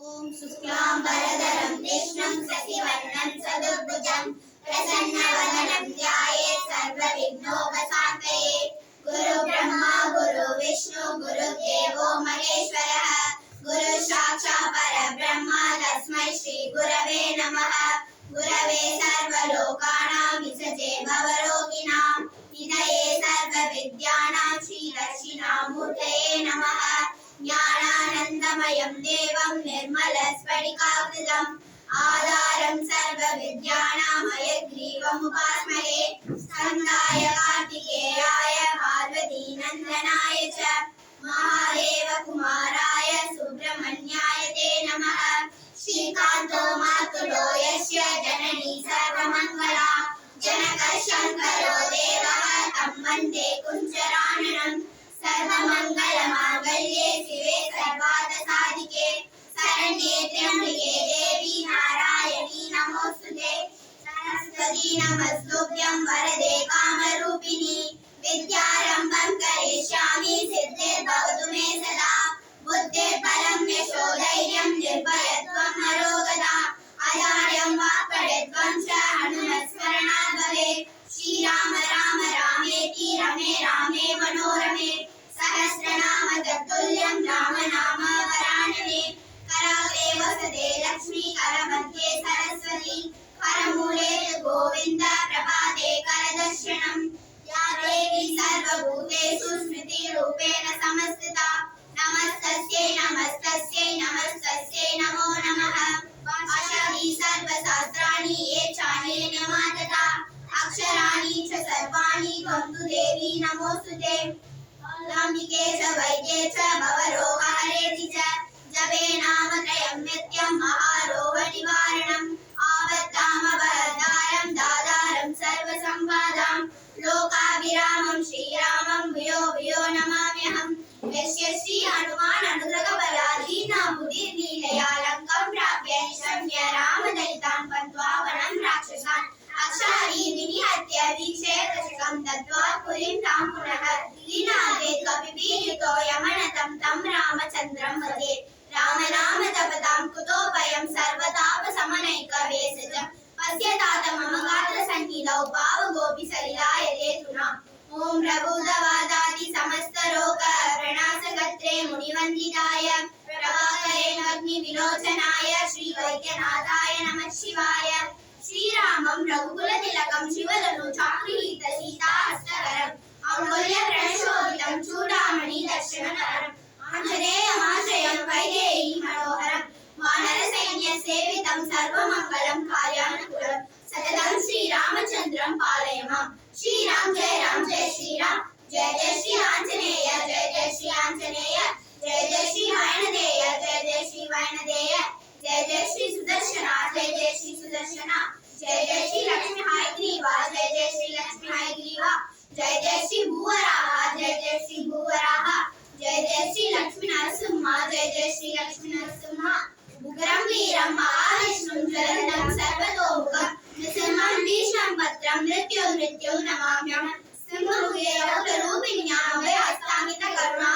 ओम शुक्लांबरधरं विष्णुं शशिवर्णं चतुर्भुजं प्रसन्नवदनं ध्यायेत् सर्वविघ्नोपशान्तये। गुरुब्रह्मा गुरुविष्णु गुरुदेवो महेश्वरः गुरुः साक्षात् परब्रह्म तस्मै श्रीगुरवे नमः। गुरवे सर्वलोकानां विषजे भवरोगिणां निधये सर्वविद्यानां श्रीदक्षिणामूर्तये नमः। ज्ञानानन्दमयं देवं निर्मलस्फटिकाकृतिम् आधारं सर्वविद्यानां हयग्रीवमुपास्महे। स्कन्दाय कार्तिकेयाय पार्वतीनन्दनाय च महादेवकुमाराय सुब्रह्मण्याय ते नमः। श्रीकान्तो मातुलो यस्य जननी सर्वमङ्गला जनकशङ्करो देवः तं वन्दे कुञ्जराननम्। सर्वमङ्गलमाङ्गल्ये शिवे सर्वार्थसाधिके शरण्ये त्र्यम्बके देवी नारायणी नमोस्तुते। सरस्वती नमस्तुभ्यं वरदे कामरूपिणी विद्यारम्भं करिष्यामि सिद्धिर्भवतु मे सदा। बुद्धिर्बलं यशोधैर्यं निर्भयत्वं नरोगता अजाड्यं वाक्पटुत्वं च हनुमत्स्मरणात् भवेत्। श्रीराम राम रामेति रमे रामे मनोरमे सहस्रनाम तत्तुल्यं राम नाम वरानने। कराग्रे वसते लक्ष्मी करमध्ये सरस्वती करमूले गोविन्द प्रभाते करदर्शनम्। या देवी सर्वभूतेषु स्मृतिरूपेण संस्थिता नमस्तस्यै नमस्तस्यै नमस्तस्यै नमो नमः। भाषादि सर्वशास्त्राणि ये चान्येनमातता अक्षराणि च सर्वाणि त्वं तु देवी नमोस्तुते। लाम्बिके च वैद्ये च भवरोगहरेति च जपे नाम त्रयं नित्यं महारोगनिवारणम्। आवद्धामवहद्धारं दातारं सर्वसम्पदां लोकाभिरामं श्रीरामं भूयो भूयो नमाम्यहम्। यस्य श्री हनुमान् अनुग्रहबलाधीनां बुद्धिर्नीलया लङ्कां प्राप्य निशम्य रामदयितां पन्त्वा वनं राक्षसान् अक्षारी विनिहत्य वीक्षे दशकं दत्त्वा पुरीं तां पुनः दीनार्ते कपिभिर्युतो यमनतं तं रामचन्द्रं भजे। राम नाम जपतां कुतो भयं सर्वतापशमनैकवेशजं पश्यतात मम गात्रसन्निधौ भावगोपि सलिलायते तुना। ॐ प्रबुद्धवादादि समस्तरोग प्रणाशकर्त्रे मुनिवन्दिताय प्रभाकरे अग्निविलोचनाय श्रीवैद्यनाथाय नमः शिवाय। श्रीरामं रघुकुलतिलकं शिवधनु चाक्रीत सीताहस्तकरम् और्गल्यप्रणशोभितं चूडामणि दर्शनकरम्। आञ्जनेयमाश्रयं वैदेही मनोहरं वानरसैन्यसेवितं सर्वमङ्गलं कार्यानुकूलं सततं श्रीरामचन्द्रं पालय माम्। श्रीराम जय श्रीराम जय जय श्री आञ्जनेय जय जय श्री आञ्जनेय जय जय श्री वैणदेय जय जय श्री वैणदेय जय जय श्री सुदर्शना जय जय श्री सुदर्शना जय जय श्री लक्ष्मी हयग्रीवा जय जय श्री लक्ष्मी हयग्रीवा जय जय श्री भूवराहा जय जय श्री भूवराहा जय जय श्री लक्ष्मी नरसिंहा जय जय श्री लक्ष्मी नरसिंहा। उग्रं वीरं महाविष्णुं ज्वलन्तं सर्वतोमुखं नृसिंहं भीष्मं भद्रं मृत्युं नमाम्यहम्। सिंहमुखे रौद्ररूपिण्यां अभयहस्तामितकरुणा